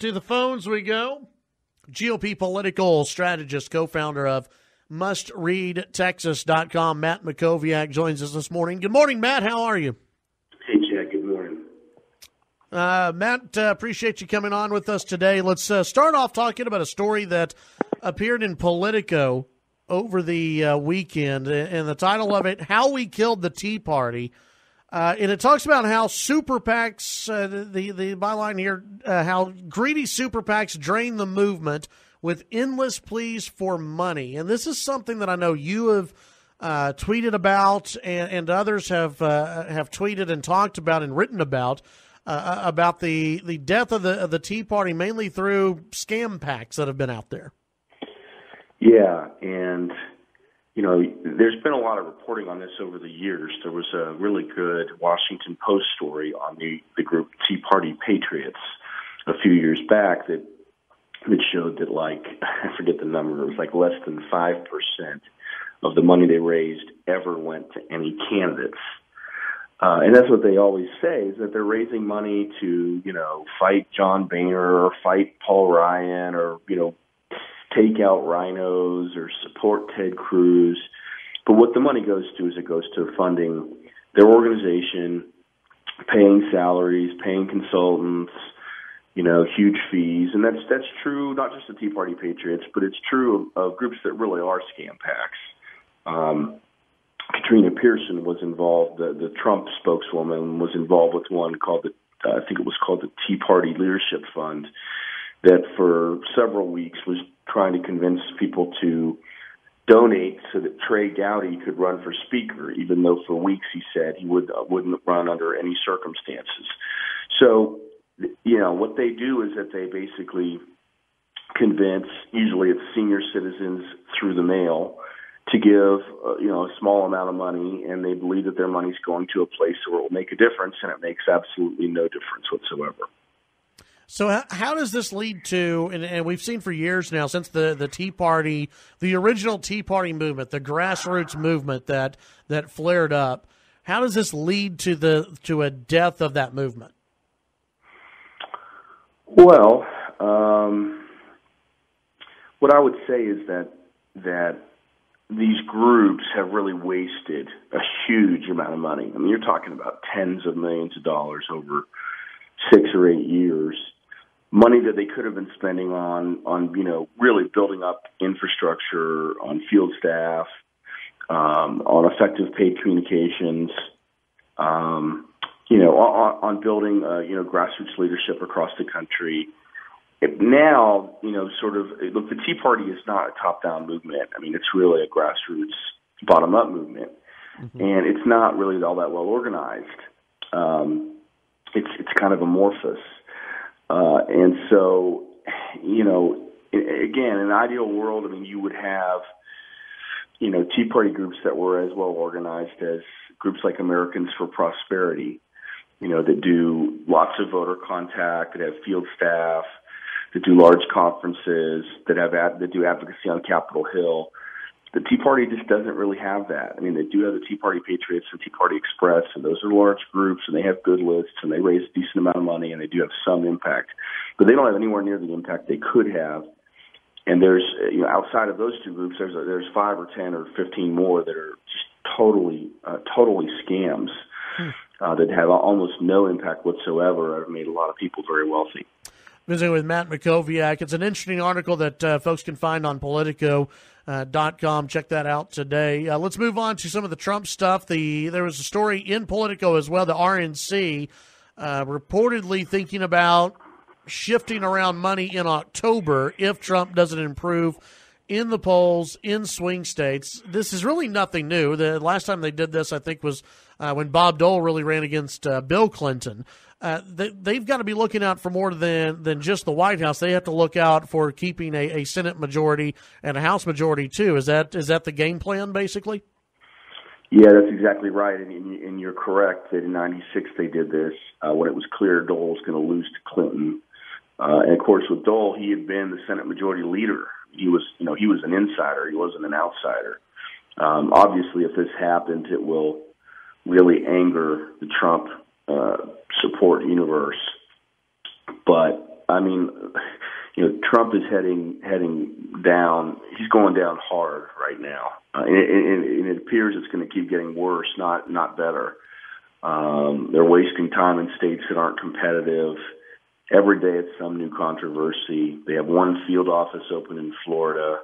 To the phones we go. GOP political strategist, co-founder of MustReadTexas.com, Matt Mackowiak, joins us this morning. Good morning, Matt. How are you? Hey, Chad. Good morning. Matt, appreciate you coming on with us today. Let's start off talking about a story that appeared in Politico over the weekend, and the title of it, How We Killed the Tea Party. And it talks about how super PACs, the byline here, how greedy super PACs drain the movement with endless pleas for money. And this is something that I know you have tweeted about, and others have tweeted and talked about and written about the death of the Tea Party, mainly through scam PACs that have been out there. Yeah, and there's been a lot of reporting on this over the years. There was a really good Washington Post story on the group Tea Party Patriots a few years back that showed that, I forget the number, it was less than 5% of the money they raised ever went to any candidates. And that's what they always say, is that they're raising money to, fight John Boehner or fight Paul Ryan or, take out rhinos or support Ted Cruz. But what the money goes to is it goes to funding their organization, paying salaries, paying consultants, huge fees. And that's true, not just the Tea Party Patriots, but it's true of groups that really are scam PACs. Katrina Pearson was involved, the Trump spokeswoman was involved with one called I think it was called the Tea Party Leadership Fund, that for several weeks was trying to convince people to donate so that Trey Gowdy could run for speaker, even though for weeks he said he wouldn't run under any circumstances. So, what they do is that they basically convince, usually it's senior citizens through the mail, to give a small amount of money, and they believe that their money's going to a place where it will make a difference, and it makes absolutely no difference whatsoever. So how does this lead to, and we've seen for years now, since the Tea Party, the original Tea Party movement, the grassroots movement that flared up, how does this lead to a death of that movement? Well, what I would say is that these groups have really wasted a huge amount of money. I mean, you're talking about tens of millions of dollars over 6 or 8 years. Money that they could have been spending on really building up infrastructure, on field staff, on effective paid communications, on building grassroots leadership across the country. Now, look, the Tea Party is not a top-down movement. I mean, it's really a grassroots, bottom-up movement, and it's not really all that well organized. It's kind of amorphous. And so, again, in an ideal world, I mean, you would have, Tea Party groups that were as well organized as groups like Americans for Prosperity, that do lots of voter contact, that have field staff, that do large conferences, that do advocacy on Capitol Hill. The Tea Party just doesn't really have that. I mean, they do have the Tea Party Patriots and Tea Party Express, and those are large groups, and they have good lists, and they raise a decent amount of money, and they do have some impact. But they don't have anywhere near the impact they could have. And there's, outside of those two groups, there's 5 or 10 or 15 more that are just totally scams that have almost no impact whatsoever. Have made a lot of people very wealthy. Visiting with Matt Mackowiak. It's an interesting article that folks can find on Politico.com. Check that out today. Let's move on to some of the Trump stuff. There was a story in Politico as well. The RNC reportedly thinking about shifting around money in October if Trump doesn't improve in the polls in swing states. This is really nothing new. The last time they did this, I think, was when Bob Dole really ran against Bill Clinton. They've got to be looking out for more than just the White House. They have to look out for keeping a Senate majority and a House majority too. Is that the game plan, basically? Yeah, that's exactly right, and you're correct that in '96 they did this when it was clear Dole was going to lose to Clinton. And of course, with Dole, he had been the Senate Majority Leader. He was an insider. He wasn't an outsider. Obviously, if this happens, it will really anger the Trump support universe. But I mean, Trump is heading down. He's going down hard right now, and it appears it's going to keep getting worse, not better. They're wasting time in states that aren't competitive. Every day it's some new controversy. They have one field office open in Florida.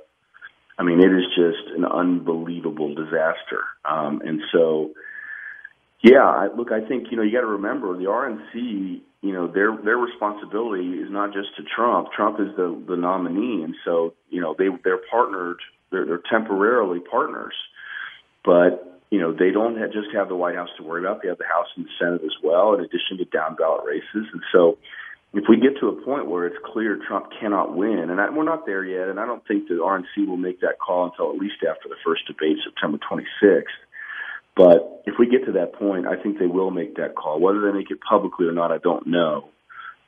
I mean, it is just an unbelievable disaster. And so, I think, you got to remember the RNC, their responsibility is not just to Trump. Trump is the nominee. And so, they're partnered, they're temporarily partners. But, they don't just have the White House to worry about. They have the House and the Senate as well, in addition to down ballot races. And so, if we get to a point where it's clear Trump cannot win, and we're not there yet, and I don't think the RNC will make that call until at least after the first debate, September 26th. But if we get to that point, I think they will make that call. Whether they make it publicly or not, I don't know.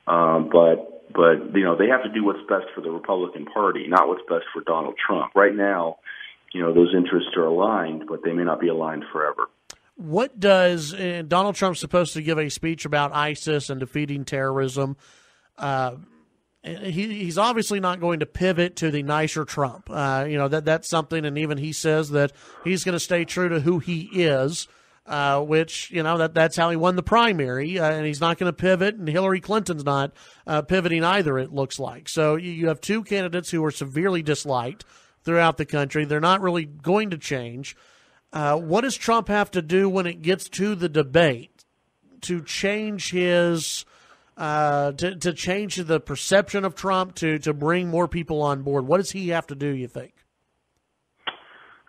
But they have to do what's best for the Republican Party, not what's best for Donald Trump. Right now, those interests are aligned, but they may not be aligned forever. What does Donald Trump's supposed to give a speech about ISIS and defeating terrorism? He's obviously not going to pivot to the nicer Trump. That's something, and even he says that he's going to stay true to who he is, which, that's how he won the primary, and he's not going to pivot, and Hillary Clinton's not pivoting either, it looks like. So you have two candidates who are severely disliked throughout the country. They're not really going to change. What does Trump have to do when it gets to the debate to change his to change the perception of Trump, to bring more people on board? What does he have to do, you think?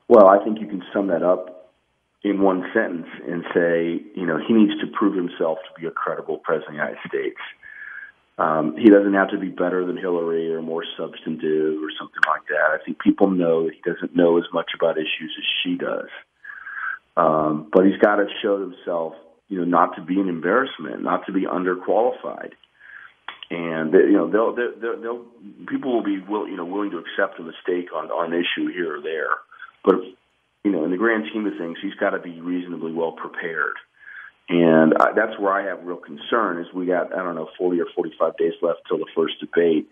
Well, I think you can sum that up in one sentence and say, he needs to prove himself to be a credible president of the United States. He doesn't have to be better than Hillary or more substantive or something like that. I think people know that he doesn't know as much about issues as she does. But he's got to show himself, not to be an embarrassment, not to be underqualified. And people will be willing to accept a mistake on an issue here or there. But in the grand scheme of things, he's got to be reasonably well prepared. And that's where I have real concern. Is we got 40 or 45 days left till the first debate.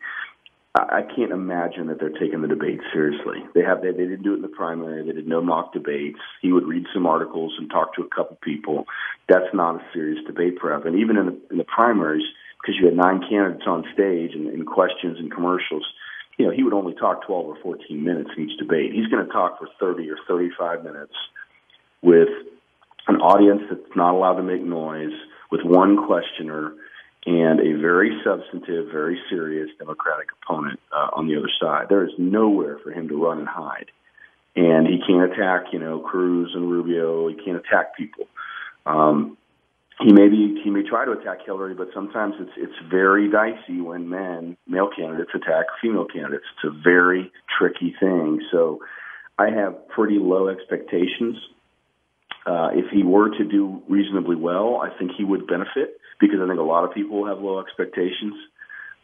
I can't imagine that they're taking the debate seriously. They didn't do it in the primary. They did no mock debates. He would read some articles and talk to a couple people. That's not a serious debate prep. And even in the primaries, because you had 9 candidates on stage and in questions and commercials, he would only talk 12 or 14 minutes in each debate. He's going to talk for 30 or 35 minutes with an audience that's not allowed to make noise, with one questioner, and a very substantive, very serious Democratic opponent on the other side. There is nowhere for him to run and hide. And he can't attack, Cruz and Rubio. He can't attack people. He may try to attack Hillary, but sometimes it's very dicey when male candidates attack female candidates. It's a very tricky thing. So I have pretty low expectations. If he were to do reasonably well, I think he would benefit, because I think a lot of people have low expectations.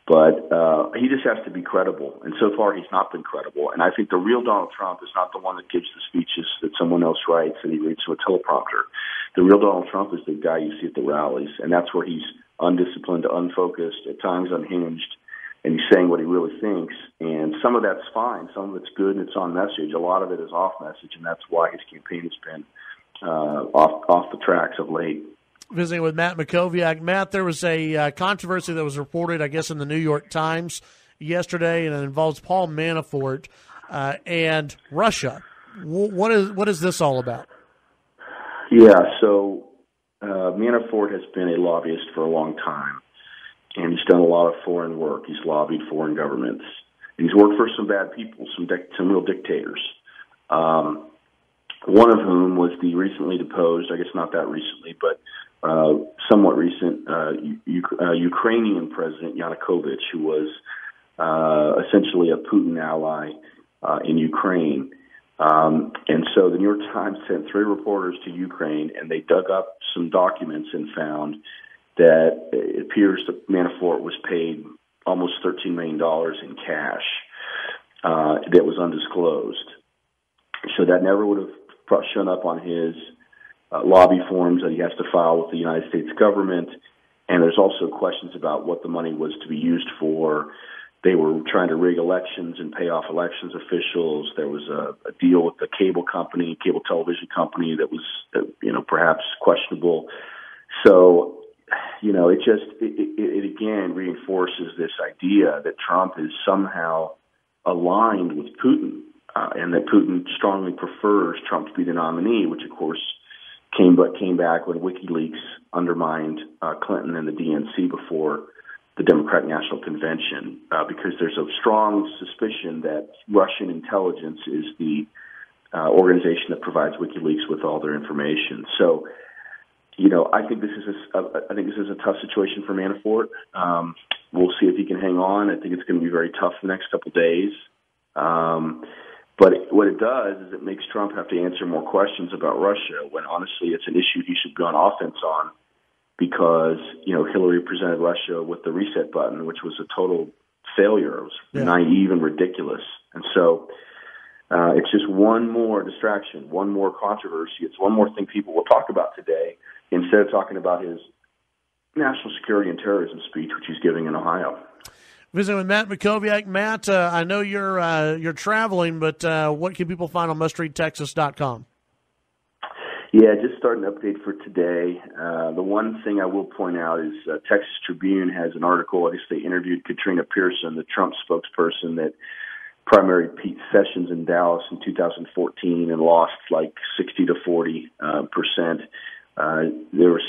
But he just has to be credible. And so far, he's not been credible. And I think the real Donald Trump is not the one that gives the speeches that someone else writes and he reads from a teleprompter. The real Donald Trump is the guy you see at the rallies. And that's where he's undisciplined, unfocused, at times unhinged, and he's saying what he really thinks. And some of that's fine. Some of it's good and it's on message. A lot of it is off message, and that's why his campaign has been off the tracks of late. Visiting with Matt Mackowiak. Matt, there was a controversy that was reported, I guess, in the New York Times yesterday, and it involves Paul Manafort and Russia. What is this all about? Yeah, so Manafort has been a lobbyist for a long time, and he's done a lot of foreign work. He's lobbied foreign governments. And he's worked for some bad people, some real dictators. One of whom was the recently deposed, I guess not that recently, but somewhat recent, Ukrainian President Yanukovych, who was essentially a Putin ally in Ukraine. And so the New York Times sent 3 reporters to Ukraine, and they dug up some documents and found that it appears that Manafort was paid almost $13 million in cash that was undisclosed. So that never would have shown up on his lobby forms that he has to file with the United States government, And there's also questions about what the money was to be used for. They were trying to rig elections and pay off elections officials. There was a deal with the cable television company that was, perhaps questionable. So, it again reinforces this idea that Trump is somehow aligned with Putin, and that Putin strongly prefers Trump to be the nominee, which of course came back when WikiLeaks undermined Clinton and the DNC before the Democratic National Convention, because there's a strong suspicion that Russian intelligence is the organization that provides WikiLeaks with all their information. So, I think this is a tough situation for Manafort. We'll see if he can hang on. I think it's going to be very tough the next couple of days. But what it does is it makes Trump have to answer more questions about Russia, when honestly it's an issue he should be on offense on, because, Hillary presented Russia with the reset button, which was a total failure. It was naive and ridiculous. And so it's just one more distraction, one more controversy. It's one more thing people will talk about today instead of talking about his national security and terrorism speech, which he's giving in Ohio. Visiting with Matt Mackowiak. Matt, I know you're traveling, but what can people find on mustreadtexas.com? Yeah, just starting an update for today. The one thing I will point out is Texas Tribune has an article. I guess they interviewed Katrina Pearson, the Trump spokesperson that primaried Pete Sessions in Dallas in 2014 and lost like 60 to 40%. There was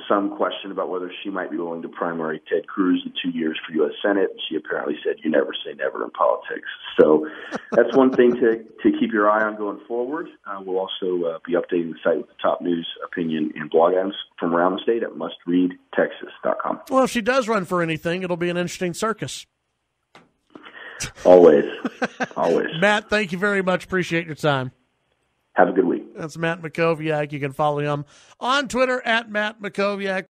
some question about whether she might be willing to primary Ted Cruz in 2 years for U.S. Senate. She apparently said, "You never say never in politics." So that's one thing to keep your eye on going forward. We'll also be updating the site with the top news, opinion, and blog items from around the state at mustreadtexas.com. Well, if she does run for anything, it'll be an interesting circus. Always. Always. Matt, thank you very much. Appreciate your time. Have a good week. That's Matt Mackowiak. You can follow him on Twitter at Matt Mackowiak.